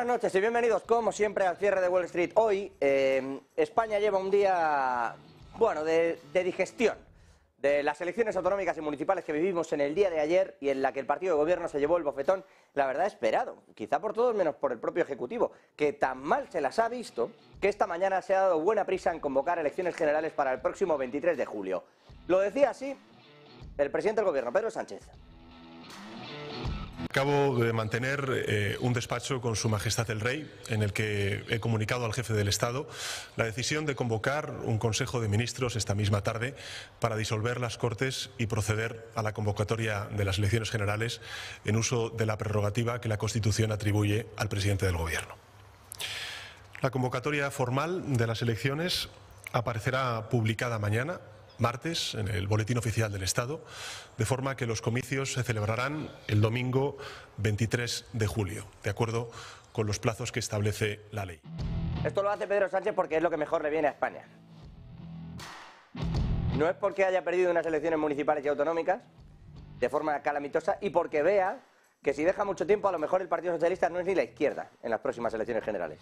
Buenas noches y bienvenidos, como siempre, al cierre de Wall Street. Hoy España lleva un día, bueno, de digestión de las elecciones autonómicas y municipales que vivimos en el día de ayer y en la que el partido de gobierno se llevó el bofetón, la verdad, esperado, quizá por todos menos por el propio Ejecutivo, que tan mal se las ha visto que esta mañana se ha dado buena prisa en convocar elecciones generales para el próximo 23 de julio. Lo decía así el presidente del gobierno, Pedro Sánchez. Acabo de mantener un despacho con Su Majestad el Rey, en el que he comunicado al jefe del Estado la decisión de convocar un Consejo de Ministros esta misma tarde para disolver las Cortes y proceder a la convocatoria de las elecciones generales en uso de la prerrogativa que la Constitución atribuye al presidente del Gobierno. La convocatoria formal de las elecciones aparecerá publicada mañana, martes, en el Boletín Oficial del Estado, de forma que los comicios se celebrarán el domingo 23 de julio, de acuerdo con los plazos que establece la ley. Esto lo hace Pedro Sánchez porque es lo que mejor le viene a España. No es porque haya perdido unas elecciones municipales y autonómicas de forma calamitosa y porque vea que si deja mucho tiempo a lo mejor el Partido Socialista no es ni la izquierda en las próximas elecciones generales.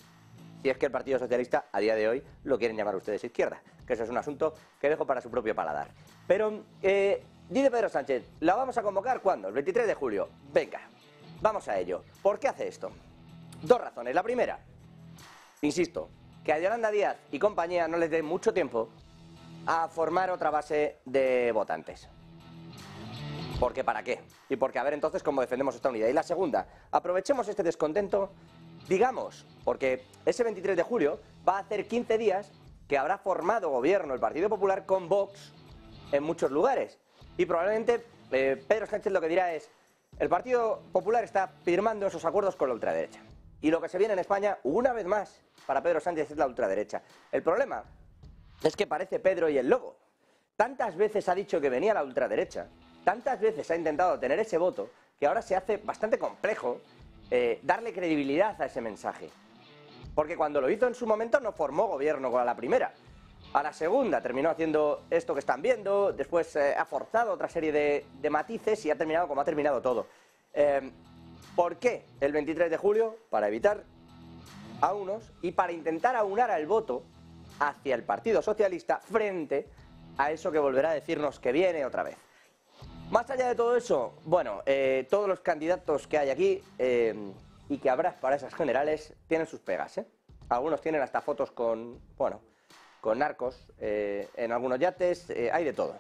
Si es que el Partido Socialista, a día de hoy, lo quieren llamar ustedes izquierda, que eso es un asunto que dejo para su propio paladar. Pero, dice Pedro Sánchez, ¿la vamos a convocar cuándo? El 23 de julio. Venga, vamos a ello. ¿Por qué hace esto? Dos razones. La primera, insisto, que a Yolanda Díaz y compañía no les dé mucho tiempo a formar otra base de votantes. Porque ¿para qué? Y porque a ver entonces cómo defendemos esta unidad. Y la segunda, aprovechemos este descontento, digamos, porque ese 23 de julio va a hacer 15 días que habrá formado gobierno el Partido Popular con Vox en muchos lugares. Y probablemente Pedro Sánchez lo que dirá es, el Partido Popular está firmando esos acuerdos con la ultraderecha. Y lo que se viene en España, una vez más, para Pedro Sánchez es la ultraderecha. El problema es que parece Pedro y el lobo. Tantas veces ha dicho que venía la ultraderecha, tantas veces ha intentado tener ese voto, que ahora se hace bastante complejo darle credibilidad a ese mensaje. Porque cuando lo hizo en su momento no formó gobierno con la primera. A la segunda terminó haciendo esto que están viendo, después ha forzado otra serie de matices y ha terminado como ha terminado todo. ¿Por qué el 23 de julio? Para evitar a unos y para intentar aunar al voto hacia el Partido Socialista frente a eso que volverá a decirnos que viene otra vez. Más allá de todo eso, bueno, todos los candidatos que hay aquí y que habrá para esas generales tienen sus pegas, ¿eh? Algunos tienen hasta fotos con, bueno, con narcos en algunos yates, hay de todo.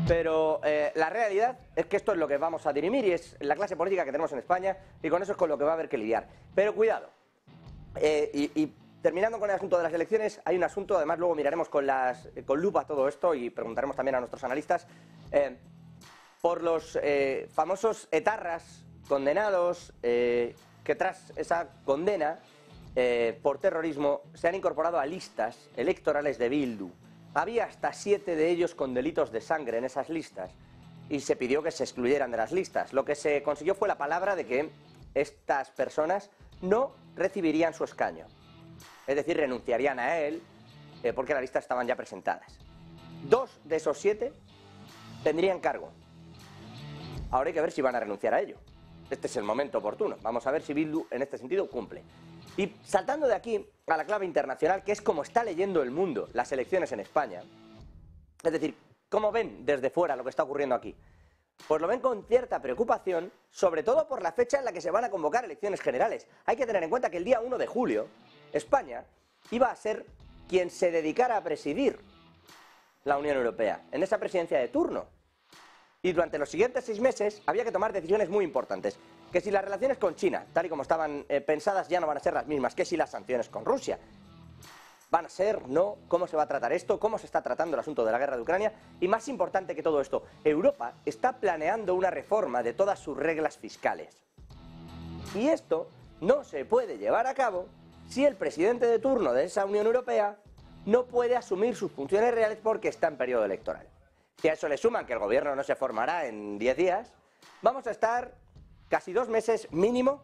Pero la realidad es que esto es lo que vamos a dirimir y es la clase política que tenemos en España y con eso es con lo que va a haber que lidiar. Pero cuidado, terminando con el asunto de las elecciones, hay un asunto, además luego miraremos con lupa todo esto y preguntaremos también a nuestros analistas por los famosos etarras condenados que tras esa condena por terrorismo se han incorporado a listas electorales de Bildu. Había hasta 7 de ellos con delitos de sangre en esas listas y se pidió que se excluyeran de las listas. Lo que se consiguió fue la palabra de que estas personas no recibirían su escaño. Es decir, renunciarían a él porque las listas estaban ya presentadas. 2 de esos 7 tendrían cargo. Ahora hay que ver si van a renunciar a ello. Este es el momento oportuno. Vamos a ver si Bildu en este sentido cumple. Y saltando de aquí a la clave internacional, que es como está leyendo el mundo las elecciones en España, es decir, ¿cómo ven desde fuera lo que está ocurriendo aquí? Pues lo ven con cierta preocupación, sobre todo por la fecha en la que se van a convocar elecciones generales. Hay que tener en cuenta que el día 1 de julio, España iba a ser quien se dedicara a presidir la Unión Europea, en esa presidencia de turno. Y durante los siguientes 6 meses había que tomar decisiones muy importantes. Que si las relaciones con China, tal y como estaban pensadas, ya no van a ser las mismas. Que si las sanciones con Rusia van a ser, no, cómo se va a tratar esto, cómo se está tratando el asunto de la guerra de Ucrania. Y más importante que todo esto, Europa está planeando una reforma de todas sus reglas fiscales. Y esto no se puede llevar a cabo si el presidente de turno de esa Unión Europea no puede asumir sus funciones reales porque está en periodo electoral. Si a eso le suman que el gobierno no se formará en 10 días, vamos a estar casi 2 meses mínimo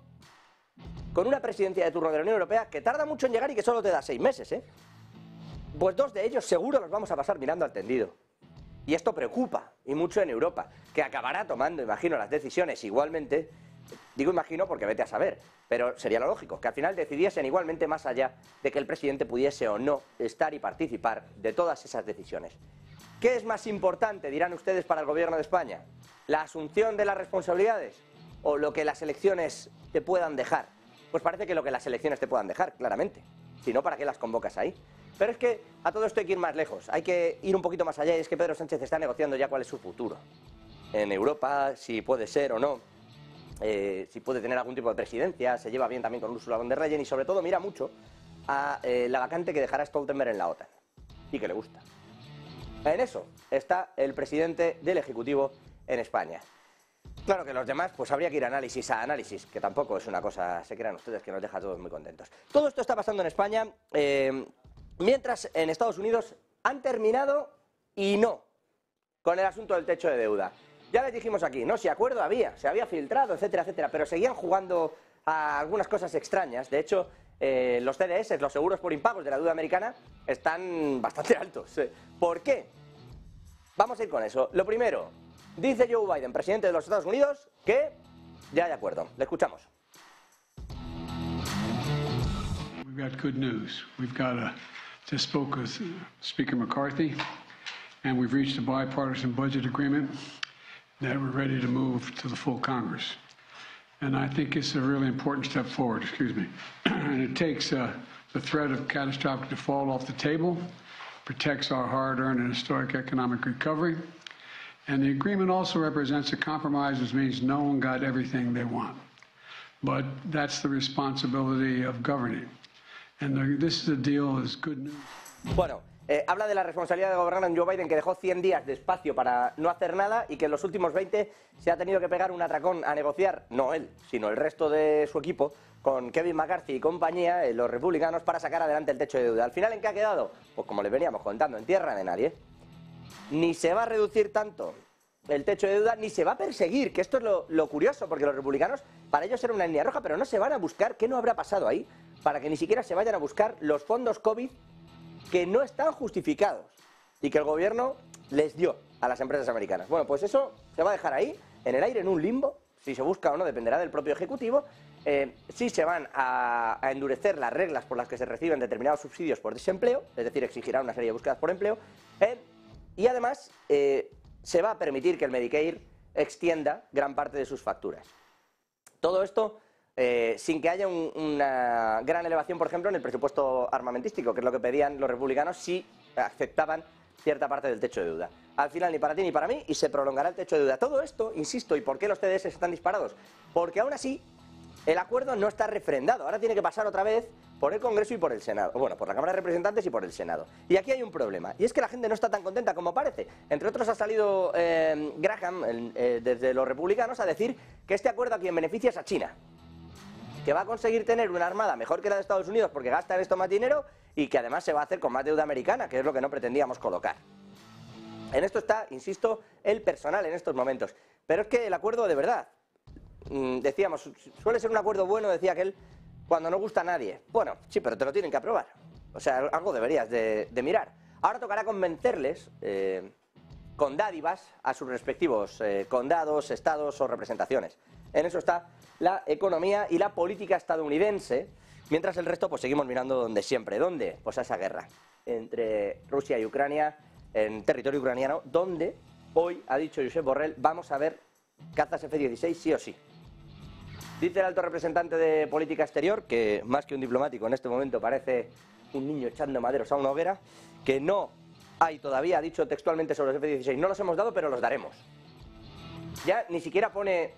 con una presidencia de turno de la Unión Europea que tarda mucho en llegar y que solo te da 6 meses, ¿eh? Pues 2 de ellos seguro los vamos a pasar mirando al tendido. Y esto preocupa, y mucho en Europa, que acabará tomando, imagino, las decisiones igualmente Digo imagino porque vete a saber, pero sería lo lógico, que al final decidiesen igualmente más allá de que el presidente pudiese o no estar y participar de todas esas decisiones. ¿Qué es más importante, dirán ustedes, para el gobierno de España? ¿La asunción de las responsabilidades o lo que las elecciones te puedan dejar? Pues parece que lo que las elecciones te puedan dejar, claramente. Si no, ¿para qué las convocas ahí? Pero es que a todo esto hay que ir más lejos, hay que ir un poquito más allá, y es que Pedro Sánchez está negociando ya cuál es su futuro en Europa, si puede ser o no, si puede tener algún tipo de presidencia, se lleva bien también con Ursula von der Leyen y sobre todo mira mucho a la vacante que dejará Stoltenberg en la OTAN y que le gusta. En eso está el presidente del Ejecutivo en España. Claro que los demás, pues habría que ir análisis a análisis, que tampoco es una cosa, se crean ustedes, que nos deja a todos muy contentos. Todo esto está pasando en España, mientras en Estados Unidos han terminado y no con el asunto del techo de deuda. Ya les dijimos aquí, ¿no? Si acuerdo había, se había filtrado, etcétera, etcétera, pero seguían jugando a algunas cosas extrañas. De hecho, los CDS, los seguros por impagos de la deuda americana, están bastante altos. ¿Por qué? Vamos a ir con eso. Lo primero, dice Joe Biden, presidente de los Estados Unidos, que ya hay acuerdo. Le escuchamos. We've got good news. We've got just spoke with Speaker McCarthy, and we've reached a bipartisan budget agreement that we're ready to move to the full Congress. And I think it's a really important step forward, and it takes the threat of catastrophic default off the table, protects our hard-earned and historic economic recovery, and the agreement also represents a compromise, which means no one got everything they want. But that's the responsibility of governing. And this is a deal that's good news. Bueno, habla de la responsabilidad de gobernar en Joe Biden, que dejó 100 días de espacio para no hacer nada y que en los últimos 20 se ha tenido que pegar un atracón a negociar, no él, sino el resto de su equipo, con Kevin McCarthy y compañía, los republicanos, para sacar adelante el techo de deuda. ¿Al final en qué ha quedado? Pues como les veníamos contando, en tierra de nadie. Ni se va a reducir tanto el techo de deuda, ni se va a perseguir, que esto es lo curioso, porque los republicanos, para ellos era una línea roja, pero no se van a buscar, ¿qué no habrá pasado ahí? Para que ni siquiera se vayan a buscar los fondos COVID que no están justificados y que el gobierno les dio a las empresas americanas. Bueno, pues eso se va a dejar ahí, en el aire, en un limbo. Si se busca o no dependerá del propio Ejecutivo. Sí se van a endurecer las reglas por las que se reciben determinados subsidios por desempleo, es decir, exigirá una serie de búsquedas por empleo, y además se va a permitir que el Medicare extienda gran parte de sus facturas. Todo esto sin que haya una gran elevación, por ejemplo, en el presupuesto armamentístico, que es lo que pedían los republicanos si aceptaban cierta parte del techo de deuda. Al final, ni para ti ni para mí, y se prolongará el techo de deuda. Todo esto, insisto, ¿y por qué los TDS están disparados? Porque aún así el acuerdo no está refrendado. Ahora tiene que pasar otra vez por el Congreso y por el Senado. Bueno, por la Cámara de Representantes y por el Senado. Y aquí hay un problema, y es que la gente no está tan contenta como parece. Entre otros ha salido Graham, desde los republicanos, a decir que este acuerdo a quien beneficia es a China, que va a conseguir tener una armada mejor que la de Estados Unidos porque gasta en esto más dinero y que además se va a hacer con más deuda americana, que es lo que no pretendíamos colocar. En esto está, insisto, el personal en estos momentos. Pero es que el acuerdo de verdad, decíamos, suele ser un acuerdo bueno, decía aquel, cuando no gusta a nadie. Bueno, sí, pero te lo tienen que aprobar. O sea, algo deberías de mirar. Ahora tocará convencerles con dádivas a sus respectivos condados, estados o representaciones. En eso está la economía y la política estadounidense, mientras el resto pues seguimos mirando donde siempre. ¿Dónde? Pues a esa guerra entre Rusia y Ucrania, en territorio ucraniano, donde hoy, ha dicho Josep Borrell, vamos a ver cazas F-16 sí o sí. Dice el alto representante de política exterior, que más que un diplomático en este momento parece un niño echando maderos a una hoguera, que no hay todavía, ha dicho textualmente sobre los F-16, no los hemos dado pero los daremos. Ya ni siquiera pone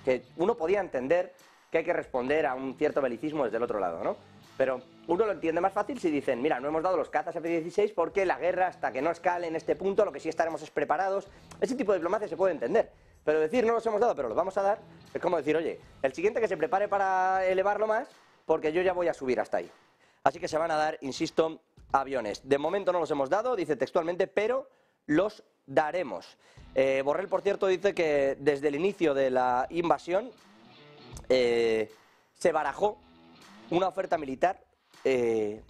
que uno podía entender que hay que responder a un cierto belicismo desde el otro lado, ¿no? Pero uno lo entiende más fácil si dicen, mira, no hemos dado los cazas F-16 porque la guerra, hasta que no escale en este punto, lo que sí estaremos es preparados. Ese tipo de diplomacia se puede entender. Pero decir, no los hemos dado, pero los vamos a dar, es como decir, oye, el siguiente que se prepare para elevarlo más, porque yo ya voy a subir hasta ahí. Así que se van a dar, insisto, aviones. De momento no los hemos dado, dice textualmente, pero los daremos. Borrell, por cierto, dice que desde el inicio de la invasión se barajó una oferta militar, me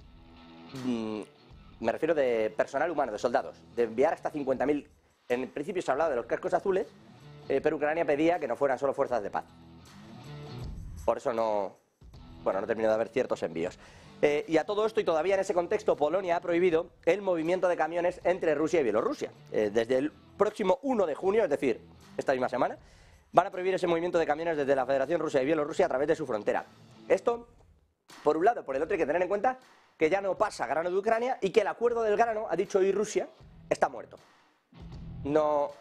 refiero de personal humano, de soldados, de enviar hasta 50.000. En principio se hablaba de los cascos azules, pero Ucrania pedía que no fueran solo fuerzas de paz. por eso no termino de haber ciertos envíos. Y a todo esto, y todavía en ese contexto, Polonia ha prohibido el movimiento de camiones entre Rusia y Bielorrusia. Desde el próximo 1 de junio, es decir, esta misma semana, van a prohibir ese movimiento de camiones desde la Federación Rusa y Bielorrusia a través de su frontera. Esto, por un lado. Por el otro hay que tener en cuenta que ya no pasa grano de Ucrania y que el acuerdo del grano, ha dicho hoy Rusia, está muerto. No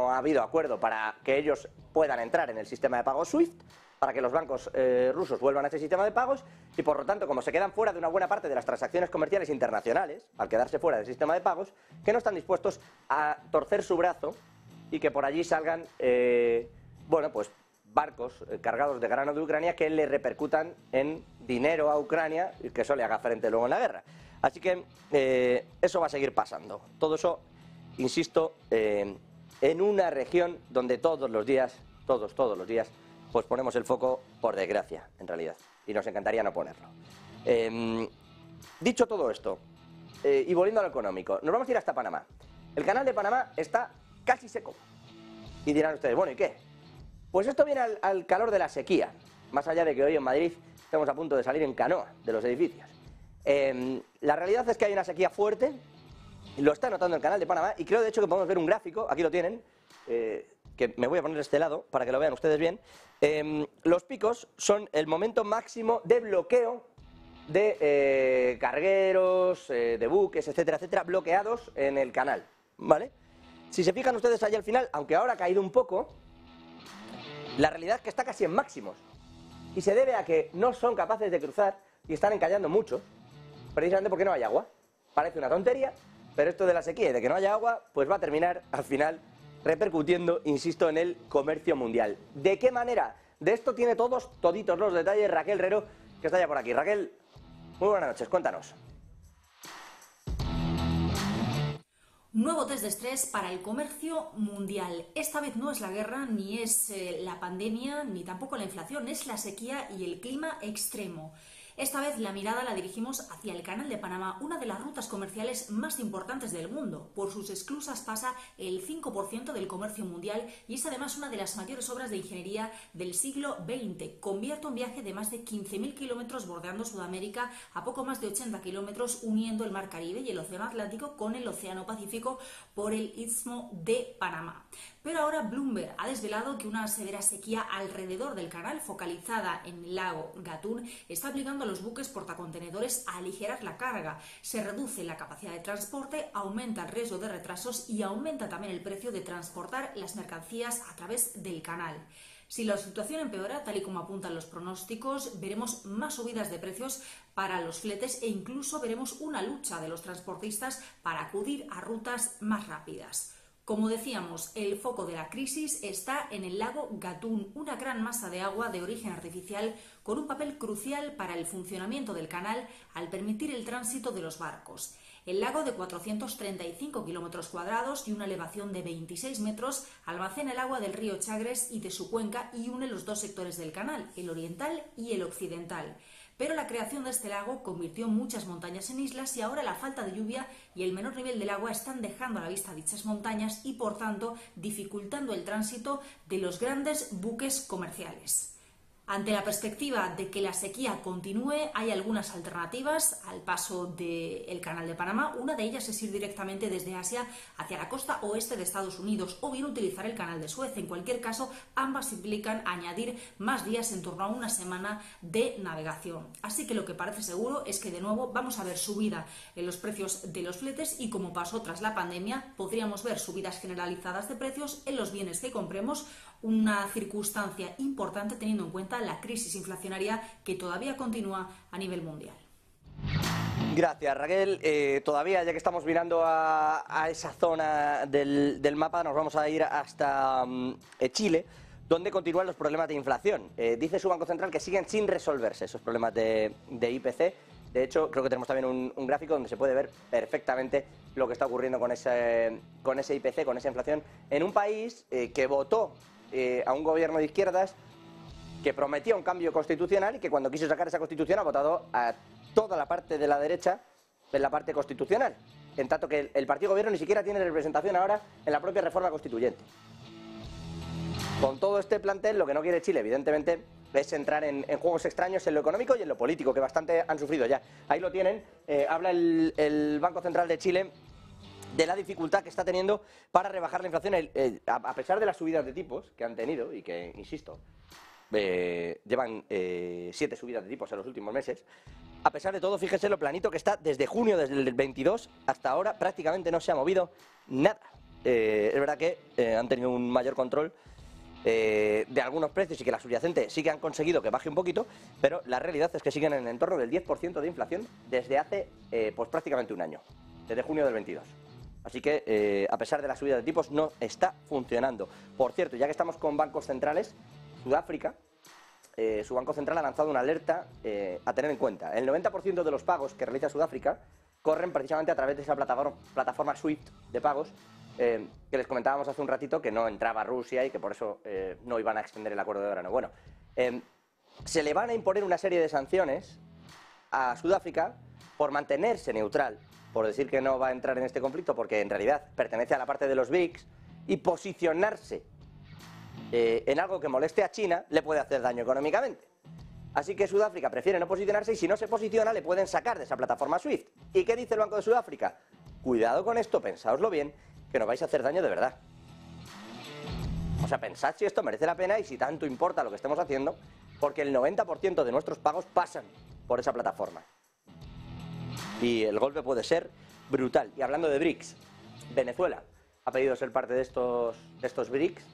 ha habido acuerdo para que ellos puedan entrar en el sistema de pagos SWIFT, para que los bancos rusos vuelvan a ese sistema de pagos, y por lo tanto, como se quedan fuera de una buena parte de las transacciones comerciales internacionales, al quedarse fuera del sistema de pagos, que no están dispuestos a torcer su brazo y que por allí salgan, barcos cargados de grano de Ucrania que le repercutan en dinero a Ucrania y que eso le haga frente luego en la guerra. Así que eso va a seguir pasando. Todo eso, insisto, en una región donde todos los días, pues ponemos el foco, por desgracia, en realidad, y nos encantaría no ponerlo. Dicho todo esto, y volviendo a lo económico, nos vamos a ir hasta Panamá. El canal de Panamá está casi seco. Y dirán ustedes, bueno, ¿y qué? Pues esto viene al calor de la sequía, más allá de que hoy en Madrid estamos a punto de salir en canoa de los edificios. La realidad es que hay una sequía fuerte, lo está notando el canal de Panamá, y creo de hecho que podemos ver un gráfico, aquí lo tienen, que me voy a poner de este lado para que lo vean ustedes bien. Los picos son el momento máximo de bloqueo de cargueros, de buques, etcétera, etcétera, bloqueados en el canal, ¿vale? Si se fijan ustedes allá al final, aunque ahora ha caído un poco, la realidad es que está casi en máximos. Y se debe a que no son capaces de cruzar y están encallando mucho, precisamente porque no hay agua. Parece una tontería, pero esto de la sequía y de que no haya agua, pues va a terminar al final repercutiendo, insisto, en el comercio mundial. ¿De qué manera? De esto tiene toditos los detalles Raquel Rero, que está ya por aquí. Raquel, muy buenas noches, cuéntanos. Nuevo test de estrés para el comercio mundial. Esta vez no es la guerra, ni es la pandemia, ni tampoco la inflación, es la sequía y el clima extremo. Esta vez la mirada la dirigimos hacia el Canal de Panamá, una de las rutas comerciales más importantes del mundo. Por sus esclusas pasa el 5% del comercio mundial y es además una de las mayores obras de ingeniería del siglo XX. Convierte un viaje de más de 15.000 kilómetros bordeando Sudamérica a poco más de 80 kilómetros, uniendo el Mar Caribe y el Océano Atlántico con el Océano Pacífico por el Istmo de Panamá. Pero ahora Bloomberg ha desvelado que una severa sequía alrededor del canal, focalizada en el lago Gatún, está obligando a los buques portacontenedores a aligerar la carga. Se reduce la capacidad de transporte, aumenta el riesgo de retrasos y aumenta también el precio de transportar las mercancías a través del canal. Si la situación empeora, tal y como apuntan los pronósticos, veremos más subidas de precios para los fletes e incluso veremos una lucha de los transportistas para acudir a rutas más rápidas. Como decíamos, el foco de la crisis está en el lago Gatún, una gran masa de agua de origen artificial con un papel crucial para el funcionamiento del canal al permitir el tránsito de los barcos. El lago, de 435 kilómetros cuadrados y una elevación de 26 metros, almacena el agua del río Chagres y de su cuenca y une los dos sectores del canal, el oriental y el occidental. Pero la creación de este lago convirtió muchas montañas en islas y ahora la falta de lluvia y el menor nivel del agua están dejando a la vista dichas montañas y, por tanto, dificultando el tránsito de los grandes buques comerciales. Ante la perspectiva de que la sequía continúe, hay algunas alternativas al paso del Canal de Panamá. Una de ellas es ir directamente desde Asia hacia la costa oeste de Estados Unidos o bien utilizar el Canal de Suez. En cualquier caso, ambas implican añadir más días, en torno a una semana de navegación. Así que lo que parece seguro es que de nuevo vamos a ver subida en los precios de los fletes y, como pasó tras la pandemia, podríamos ver subidas generalizadas de precios en los bienes que compremos, una circunstancia importante teniendo en cuenta la crisis inflacionaria que todavía continúa a nivel mundial. Gracias, Raquel. Todavía, ya que estamos mirando a esa zona del mapa, nos vamos a ir hasta Chile, donde continúan los problemas de inflación. Dice su Banco Central que siguen sin resolverse esos problemas de IPC. De hecho, creo que tenemos también un gráfico donde se puede ver perfectamente lo que está ocurriendo con ese IPC, con esa inflación, en un país que votó a un gobierno de izquierdas que prometía un cambio constitucional y que cuando quiso sacar esa constitución ha votado a toda la parte de la derecha en la parte constitucional, en tanto que el partido gobierno ni siquiera tiene representación ahora en la propia reforma constituyente. Con todo este plantel, lo que no quiere Chile, evidentemente, es entrar en juegos extraños en lo económico y en lo político, que bastante han sufrido ya. Ahí lo tienen, habla el Banco Central de Chile de la dificultad que está teniendo para rebajar la inflación, a pesar de las subidas de tipos que han tenido y que, insisto, llevan 7 subidas de tipos en los últimos meses. A pesar de todo, fíjese lo planito que está desde junio, desde el 22 hasta ahora, prácticamente no se ha movido nada. Es verdad que han tenido un mayor control de algunos precios y que la subyacente sí que han conseguido que baje un poquito, pero la realidad es que siguen en el entorno del 10% de inflación desde hace pues prácticamente un año, desde junio del 22. Así que, a pesar de la subida de tipos, no está funcionando. Por cierto, ya que estamos con bancos centrales, Sudáfrica, su Banco Central ha lanzado una alerta a tener en cuenta. El 90% de los pagos que realiza Sudáfrica corren precisamente a través de esa plataforma SWIFT de pagos que les comentábamos hace un ratito que no entraba Rusia y que por eso no iban a extender el acuerdo de verano. Bueno, se le van a imponer una serie de sanciones a Sudáfrica por mantenerse neutral, por decir que no va a entrar en este conflicto porque en realidad pertenece a la parte de los BRICS, y posicionarse en algo que moleste a China le puede hacer daño económicamente. Así que Sudáfrica prefiere no posicionarse y si no se posiciona le pueden sacar de esa plataforma SWIFT. ¿Y qué dice el Banco de Sudáfrica? Cuidado con esto, pensaoslo bien, que no vais a hacer daño de verdad. O sea, pensad si esto merece la pena y si tanto importa lo que estemos haciendo, porque el 90% de nuestros pagos pasan por esa plataforma. Y el golpe puede ser brutal. Y hablando de BRICS, Venezuela ha pedido ser parte de estos BRICS.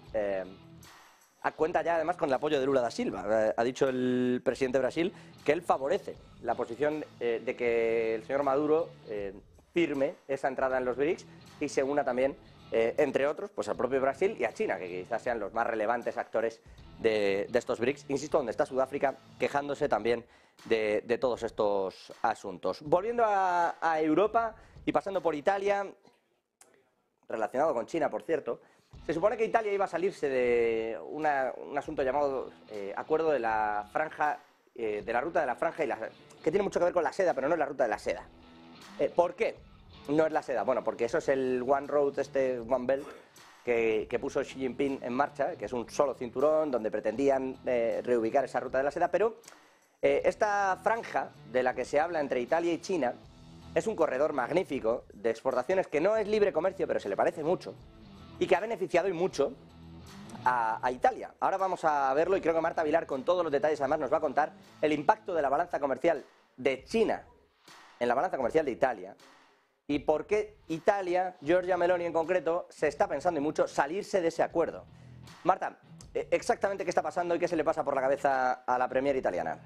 Cuenta ya además con el apoyo de Lula da Silva. Ha dicho el presidente de Brasil que él favorece la posición de que el señor Maduro firme esa entrada en los BRICS y se una también, entre otros, pues al propio Brasil y a China, que quizás sean los más relevantes actores de estos BRICS. Insisto, donde está Sudáfrica quejándose también de todos estos asuntos. Volviendo a Europa y pasando por Italia, relacionado con China, por cierto, se supone que Italia iba a salirse de un asunto llamado Acuerdo de la Franja, de la Ruta de la Franja, que tiene mucho que ver con la seda, pero no es la Ruta de la Seda. ¿Por qué no es la seda? Bueno, porque eso es el One Road, One Belt, que puso Xi Jinping en marcha, que es un solo cinturón donde pretendían reubicar esa Ruta de la Seda, pero esta franja de la que se habla entre Italia y China es un corredor magnífico de exportaciones que no es libre comercio, pero se le parece mucho, y que ha beneficiado y mucho a Italia. Ahora vamos a verlo y creo que Marta Vilar, con todos los detalles, además nos va a contar el impacto de la balanza comercial de China en la balanza comercial de Italia y por qué Italia, Giorgia Meloni en concreto, se está pensando y mucho salirse de ese acuerdo. Marta, exactamente qué está pasando y qué se le pasa por la cabeza a la Premier italiana.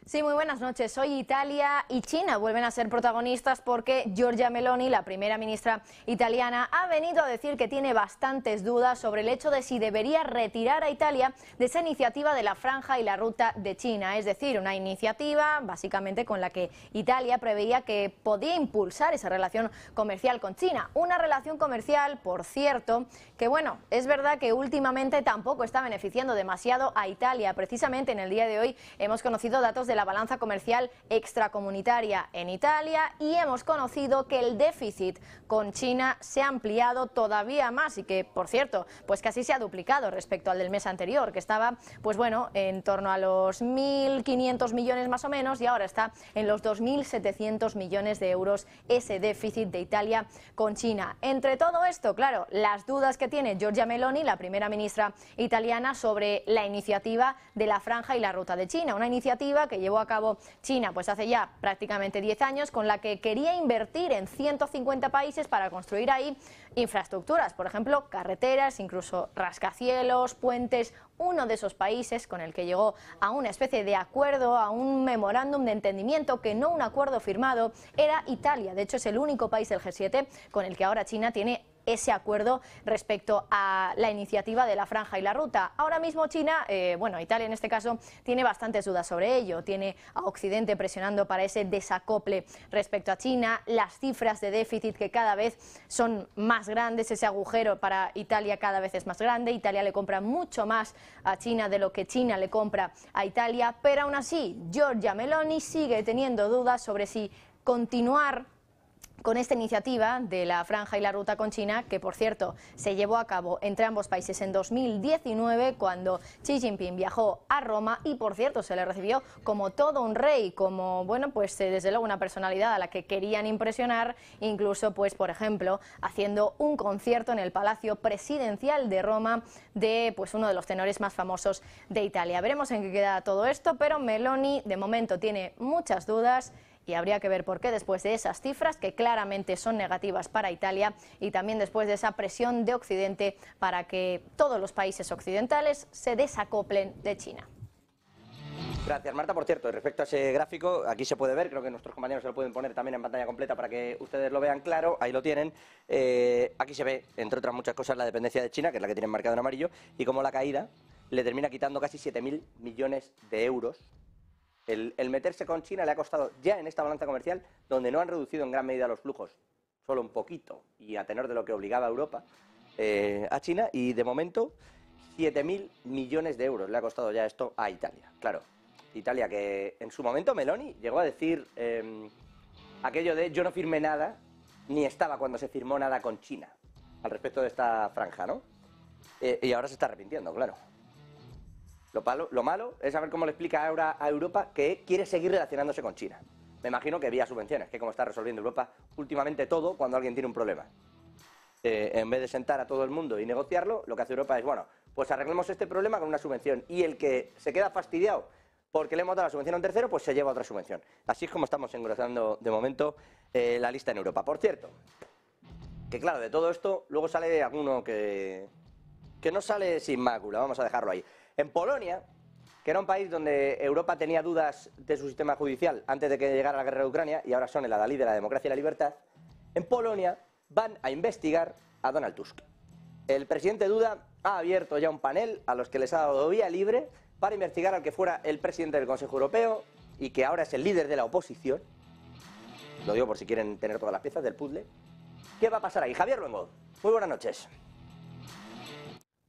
Sí, muy buenas noches. Hoy Italia y China vuelven a ser protagonistas porque Giorgia Meloni, la primera ministra italiana, ha venido a decir que tiene bastantes dudas sobre el hecho de si debería retirar a Italia de esa iniciativa de la Franja y la Ruta de China. Es decir, una iniciativa básicamente con la que Italia preveía que podía impulsar esa relación comercial con China. Una relación comercial, por cierto, que bueno, es verdad que últimamente tampoco está beneficiando demasiado a Italia. Precisamente en el día de hoy hemos conocido datos de la balanza comercial extracomunitaria en Italia y hemos conocido que el déficit con China se ha ampliado todavía más y que, por cierto, pues casi se ha duplicado respecto al del mes anterior, que estaba, pues bueno, en torno a los 1.500 millones más o menos y ahora está en los 2.700 millones de euros ese déficit de Italia con China. Entre todo esto, claro, las dudas que tiene Giorgia Meloni, la primera ministra italiana, sobre la iniciativa de la Franja y la Ruta de China, una iniciativa que llevó a cabo China pues hace ya prácticamente 10 años, con la que quería invertir en 150 países para construir ahí infraestructuras, por ejemplo, carreteras, incluso rascacielos, puentes. Uno de esos países con el que llegó a una especie de acuerdo, a un memorándum de entendimiento, que no un acuerdo firmado, era Italia. De hecho, es el único país del G7 con el que ahora China tiene ese acuerdo respecto a la iniciativa de la Franja y la Ruta. Ahora mismo China, bueno, Italia en este caso, tiene bastantes dudas sobre ello. Tiene a Occidente presionando para ese desacople respecto a China, las cifras de déficit que cada vez son más grandes, ese agujero para Italia cada vez es más grande. Italia le compra mucho más a China de lo que China le compra a Italia, pero aún así Giorgia Meloni sigue teniendo dudas sobre si continuar con esta iniciativa de la franja y la ruta con China, que por cierto se llevó a cabo entre ambos países en 2019 cuando Xi Jinping viajó a Roma y por cierto se le recibió como todo un rey, como bueno pues desde luego una personalidad a la que querían impresionar, incluso pues por ejemplo haciendo un concierto en el Palacio Presidencial de Roma de pues uno de los tenores más famosos de Italia. Veremos en qué queda todo esto, pero Meloni de momento tiene muchas dudas y habría que ver por qué después de esas cifras que claramente son negativas para Italia y también después de esa presión de Occidente para que todos los países occidentales se desacoplen de China. Gracias, Marta. Por cierto, respecto a ese gráfico, aquí se puede ver, creo que nuestros compañeros se lo pueden poner también en pantalla completa para que ustedes lo vean claro, ahí lo tienen. Aquí se ve, entre otras muchas cosas, la dependencia de China, que es la que tienen marcado en amarillo, y cómo la caída le termina quitando casi 7.000 millones de euros. El meterse con China le ha costado ya en esta balanza comercial, donde no han reducido en gran medida los flujos, solo un poquito, y a tenor de lo que obligaba a Europa, a China, y de momento 7.000 millones de euros le ha costado ya esto a Italia. Claro, Italia que en su momento Meloni llegó a decir aquello de yo no firmé nada, ni estaba cuando se firmó nada con China, al respecto de esta franja, ¿no? Y ahora se está arrepintiendo, claro. Lo malo es saber cómo le explica ahora a Europa que quiere seguir relacionándose con China. Me imagino que vía subvenciones, que como está resolviendo Europa últimamente todo cuando alguien tiene un problema. En vez de sentar a todo el mundo y negociarlo, lo que hace Europa es, bueno, pues arreglemos este problema con una subvención. Y el que se queda fastidiado porque le hemos dado la subvención a un tercero, pues se lleva otra subvención. Así es como estamos engrosando de momento la lista en Europa. Por cierto, que claro, de todo esto luego sale alguno que no sale sin mácula, vamos a dejarlo ahí. En Polonia, que era un país donde Europa tenía dudas de su sistema judicial antes de que llegara la guerra de Ucrania, y ahora son el adalid de la democracia y la libertad, en Polonia van a investigar a Donald Tusk. El presidente Duda ha abierto ya un panel a los que les ha dado vía libre para investigar al que fuera el presidente del Consejo Europeo y que ahora es el líder de la oposición. Lo digo por si quieren tener todas las piezas del puzzle. ¿Qué va a pasar ahí? Javier Luengo, muy buenas noches.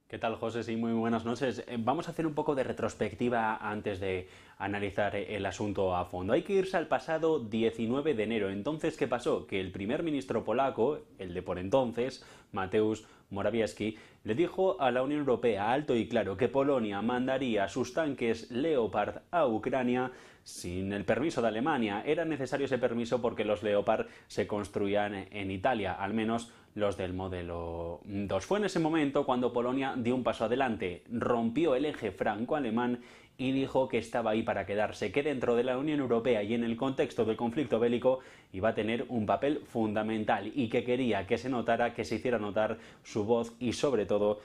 ¿Qué tal, José? Sí, muy buenas noches. Vamos a hacer un poco de retrospectiva antes de analizar el asunto a fondo. Hay que irse al pasado 19 de enero. Entonces, ¿qué pasó? Que el primer ministro polaco, el de por entonces, Mateusz Morawiecki, le dijo a la Unión Europea alto y claro que Polonia mandaría sus tanques Leopard a Ucrania sin el permiso de Alemania. Era necesario ese permiso porque los Leopard se construían en Italia, al menos los del modelo 2. Fue en ese momento cuando Polonia dio un paso adelante, rompió el eje franco-alemán y dijo que estaba ahí para quedarse, que dentro de la Unión Europea y en el contexto del conflicto bélico iba a tener un papel fundamental y que quería que se notara, que se hiciera notar su voz y sobre todo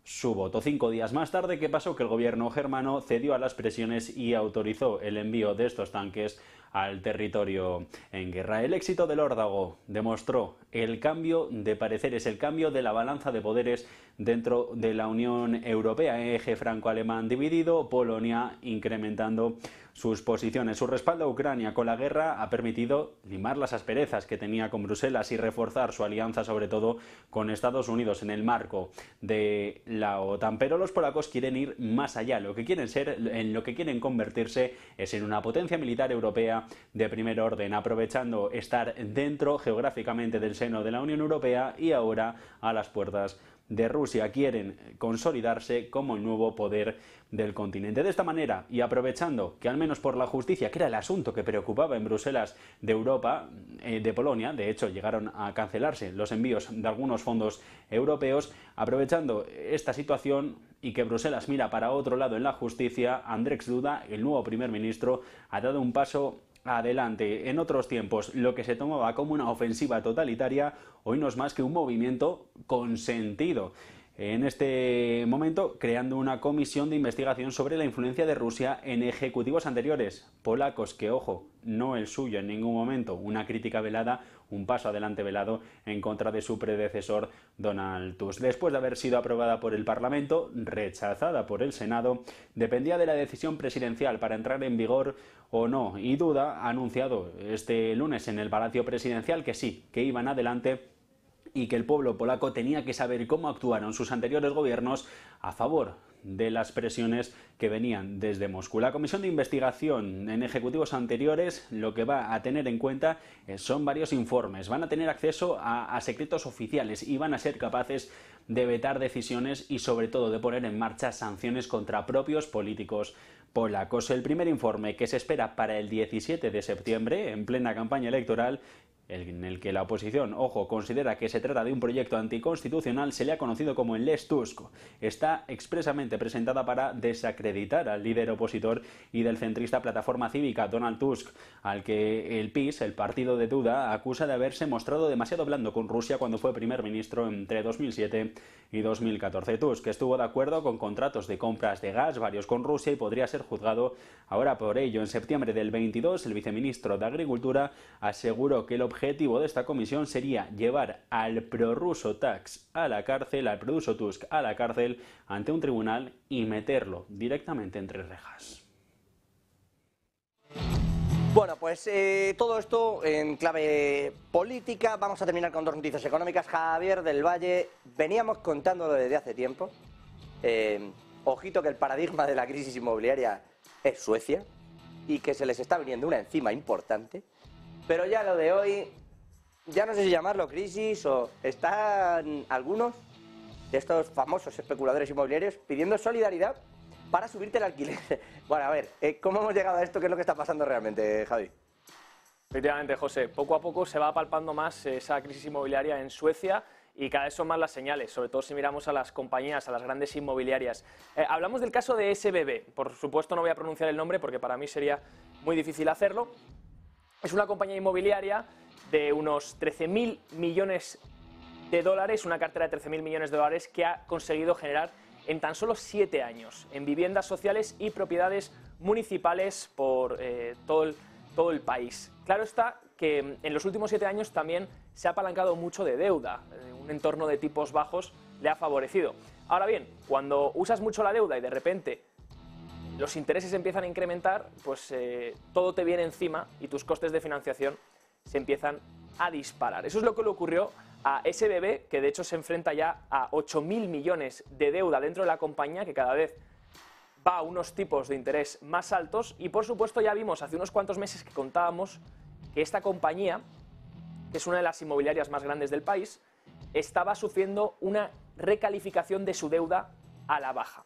su voto. 5 días más tarde, ¿qué pasó? Que el gobierno germano cedió a las presiones y autorizó el envío de estos tanques al territorio en guerra. El éxito del órdago demostró el cambio de pareceres, el cambio de la balanza de poderes dentro de la Unión Europea. Eje franco-alemán dividido, Polonia incrementando sus posiciones. Su respaldo a Ucrania con la guerra ha permitido limar las asperezas que tenía con Bruselas y reforzar su alianza sobre todo con Estados Unidos en el marco de la OTAN. Pero los polacos quieren ir más allá. Lo que quieren ser, en lo que quieren convertirse es en una potencia militar europea de primer orden, aprovechando estar dentro geográficamente del seno de la Unión Europea y ahora a las puertas de Rusia. Quieren consolidarse como el nuevo poder del continente. De esta manera, y aprovechando que al menos por la justicia, que era el asunto que preocupaba en Bruselas de Europa, de Polonia, de hecho llegaron a cancelarse los envíos de algunos fondos europeos, aprovechando esta situación y que Bruselas mira para otro lado en la justicia, Andrzej Duda, el nuevo primer ministro, ha dado un paso adelante. En otros tiempos, lo que se tomaba como una ofensiva totalitaria, hoy no es más que un movimiento consentido. En este momento, creando una comisión de investigación sobre la influencia de Rusia en ejecutivos anteriores, polacos, que ojo, no el suyo en ningún momento, una crítica velada, un paso adelante velado en contra de su predecesor Donald Tusk. Después de haber sido aprobada por el Parlamento, rechazada por el Senado, dependía de la decisión presidencial para entrar en vigor o no, y Duda ha anunciado este lunes en el Palacio Presidencial que sí, que iban adelante y que el pueblo polaco tenía que saber cómo actuaron sus anteriores gobiernos a favor de las presiones que venían desde Moscú. La comisión de investigación en ejecutivos anteriores lo que va a tener en cuenta son varios informes. Van a tener acceso a secretos oficiales y van a ser capaces de vetar decisiones y sobre todo de poner en marcha sanciones contra propios políticos polacos. El primer informe, que se espera para el 17 de septiembre, en plena campaña electoral, en el que la oposición, ojo, considera que se trata de un proyecto anticonstitucional, se le ha conocido como el Lex Tusk. Está expresamente presentada para desacreditar al líder opositor y del centrista Plataforma Cívica, Donald Tusk, al que el PiS, el partido de Duda, acusa de haberse mostrado demasiado blando con Rusia cuando fue primer ministro entre 2007 y 2014. Tusk estuvo de acuerdo con contratos de compras de gas, varios con Rusia, y podría ser juzgado ahora por ello. En septiembre del 22, el viceministro de Agricultura aseguró que el objetivo de esta comisión sería llevar al prorruso Tusk a la cárcel, ante un tribunal y meterlo directamente entre rejas. Bueno, pues todo esto en clave política. Vamos a terminar con dos noticias económicas. Javier del Valle, veníamos contándolo desde hace tiempo. Ojito que el paradigma de la crisis inmobiliaria es Suecia y que se les está viniendo una encima importante. Pero ya lo de hoy, ya no sé si llamarlo crisis o están algunos de estos famosos especuladores inmobiliarios pidiendo solidaridad para subirte el alquiler. Bueno, a ver, ¿cómo hemos llegado a esto? ¿Qué es lo que está pasando realmente, Javi? Efectivamente, José, poco a poco se va palpando más esa crisis inmobiliaria en Suecia y cada vez son más las señales, sobre todo si miramos a las compañías, a las grandes inmobiliarias. Hablamos del caso de SBB, por supuesto no voy a pronunciar el nombre porque para mí sería muy difícil hacerlo. Es una compañía inmobiliaria de unos 13.000 millones de dólares, una cartera de 13.000 millones de dólares que ha conseguido generar en tan solo 7 años, en viviendas sociales y propiedades municipales por todo el país. Claro está que en los últimos 7 años también se ha apalancado mucho de deuda, un entorno de tipos bajos le ha favorecido. Ahora bien, cuando usas mucho la deuda y de repente los intereses empiezan a incrementar, pues todo te viene encima y tus costes de financiación se empiezan a disparar. Eso es lo que le ocurrió a SBB, que de hecho se enfrenta ya a 8.000 millones de deuda dentro de la compañía, que cada vez va a unos tipos de interés más altos. Y por supuesto ya vimos hace unos cuantos meses que contábamos que esta compañía, que es una de las inmobiliarias más grandes del país, estaba sufriendo una recalificación de su deuda a la baja.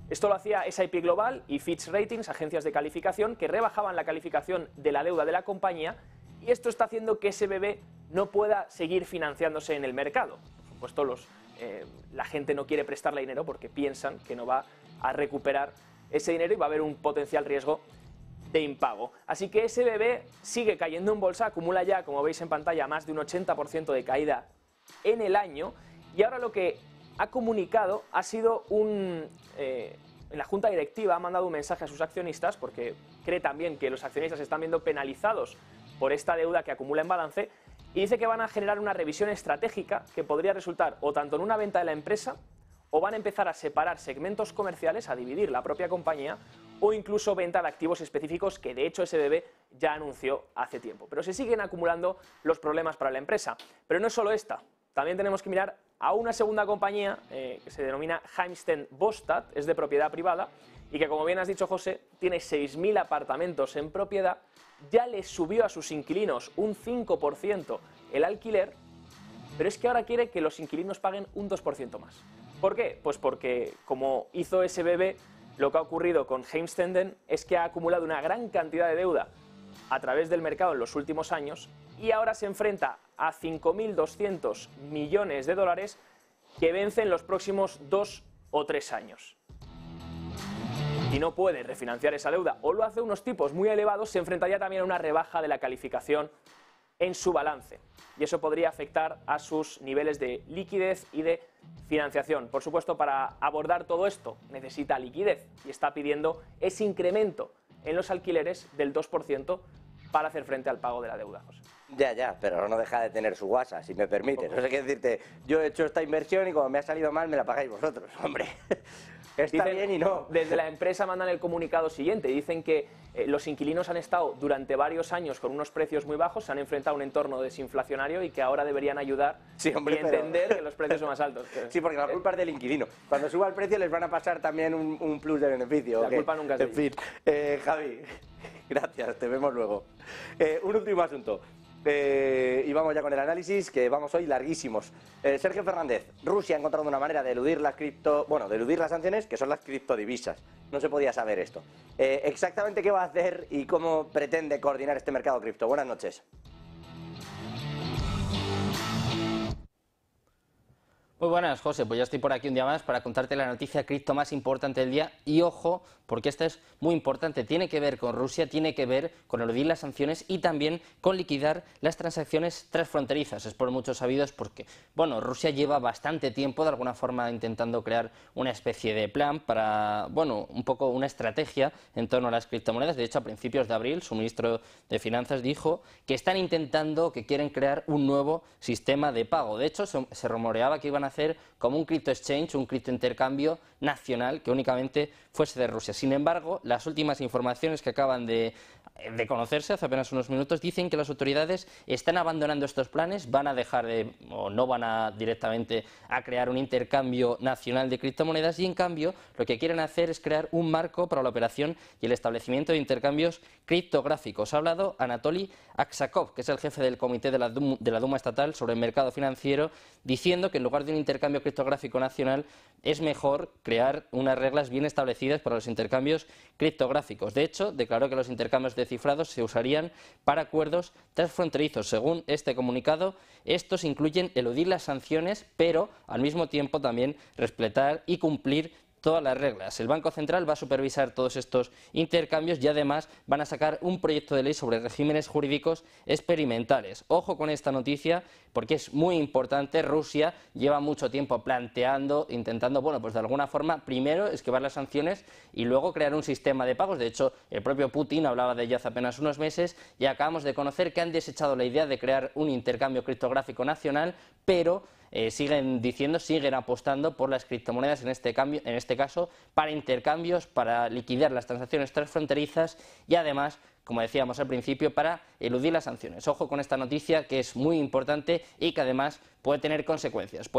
Esto lo hacía S&P Global y Fitch Ratings, agencias de calificación, que rebajaban la calificación de la deuda de la compañía, y esto está haciendo que SBB no pueda seguir financiándose en el mercado. Por supuesto, la gente no quiere prestarle dinero porque piensan que no va a recuperar ese dinero y va a haber un potencial riesgo de impago. Así que SBB sigue cayendo en bolsa, acumula ya, como veis en pantalla, más de un 80% de caída en el año, y ahora lo que ha comunicado ha sido la Junta Directiva ha mandado un mensaje a sus accionistas porque cree también que los accionistas se están viendo penalizados por esta deuda que acumula en balance, y dice que van a generar una revisión estratégica que podría resultar o tanto en una venta de la empresa, o van a empezar a separar segmentos comerciales, a dividir la propia compañía, o incluso venta de activos específicos, que de hecho SBB ya anunció hace tiempo. Pero se siguen acumulando los problemas para la empresa. Pero no es solo esta, también tenemos que mirar a una segunda compañía que se denomina Heimsten Bostad, es de propiedad privada, y que, como bien has dicho, José, tiene 6.000 apartamentos en propiedad, ya les subió a sus inquilinos un 5% el alquiler, pero es que ahora quiere que los inquilinos paguen un 2% más. ¿Por qué? Pues porque, como hizo SBB, lo que ha ocurrido con Heimstenden es que ha acumulado una gran cantidad de deuda a través del mercado en los últimos años y ahora se enfrenta a 5.200 millones de dólares que vencen los próximos 2 o 3 años. Y no puede refinanciar esa deuda o lo hace a unos tipos muy elevados, se enfrentaría también a una rebaja de la calificación en su balance. Y eso podría afectar a sus niveles de liquidez y de financiación. Por supuesto, para abordar todo esto necesita liquidez y está pidiendo ese incremento en los alquileres del 2% para hacer frente al pago de la deuda, José. Ya, pero no deja de tener su guasa, si me permites. No sé qué decirte, yo he hecho esta inversión y como me ha salido mal me la pagáis vosotros, hombre. Está bien y no. Desde la empresa mandan el comunicado siguiente, dicen que los inquilinos han estado durante varios años con unos precios muy bajos, se han enfrentado a un entorno desinflacionario y que ahora deberían ayudar y entender que los precios son más altos. Sí, porque la culpa es del inquilino. Cuando suba el precio les van a pasar también un plus de beneficio. La culpa nunca es de ellos. En fin, Javi, gracias, te vemos luego. Un último asunto. Y vamos ya con el análisis, que vamos hoy larguísimos. Sergio Fernández, Rusia ha encontrado una manera de eludir las de eludir las sanciones, que son las criptodivisas. No se podía saber esto. Exactamente qué va a hacer y cómo pretende coordinar este mercado cripto. Buenas noches. Muy buenas, José. Pues ya estoy por aquí un día más para contarte la noticia cripto más importante del día. Y ojo, porque esta es muy importante. Tiene que ver con Rusia, tiene que ver con eludir las sanciones y también con liquidar las transacciones transfronterizas. Es por muchos sabidos porque, bueno, Rusia lleva bastante tiempo de alguna forma intentando crear una especie de plan para, bueno, un poco una estrategia en torno a las criptomonedas. De hecho, a principios de abril, su ministro de Finanzas dijo que están intentando, que quieren crear un nuevo sistema de pago. De hecho, se rumoreaba que iban a hacer como un crypto exchange, un cripto intercambio nacional que únicamente fuese de Rusia. Sin embargo, las últimas informaciones que acaban de conocerse hace apenas unos minutos dicen que las autoridades están abandonando estos planes, van a dejar o no van a directamente a crear un intercambio nacional de criptomonedas y en cambio lo que quieren hacer es crear un marco para la operación y el establecimiento de intercambios criptográficos. Ha hablado Anatoly Aksakov, que es el jefe del comité de la Duma estatal sobre el mercado financiero, diciendo que en lugar de un intercambio criptográfico nacional es mejor crear unas reglas bien establecidas para los intercambios criptográficos. De hecho, declaró que los intercambios de cifrados se usarían para acuerdos transfronterizos. Según este comunicado, estos incluyen eludir las sanciones, pero al mismo tiempo también respetar y cumplir todas las reglas. El Banco Central va a supervisar todos estos intercambios y además van a sacar un proyecto de ley sobre regímenes jurídicos experimentales. Ojo con esta noticia porque es muy importante. Rusia lleva mucho tiempo planteando, intentando, bueno, pues de alguna forma, primero esquivar las sanciones y luego crear un sistema de pagos. De hecho, el propio Putin hablaba de ello hace apenas unos meses y acabamos de conocer que han desechado la idea de crear un intercambio criptográfico nacional, pero siguen apostando por las criptomonedas en este caso para intercambios, para liquidar las transacciones transfronterizas y además, como decíamos al principio, para eludir las sanciones. Ojo con esta noticia que es muy importante y que además puede tener consecuencias.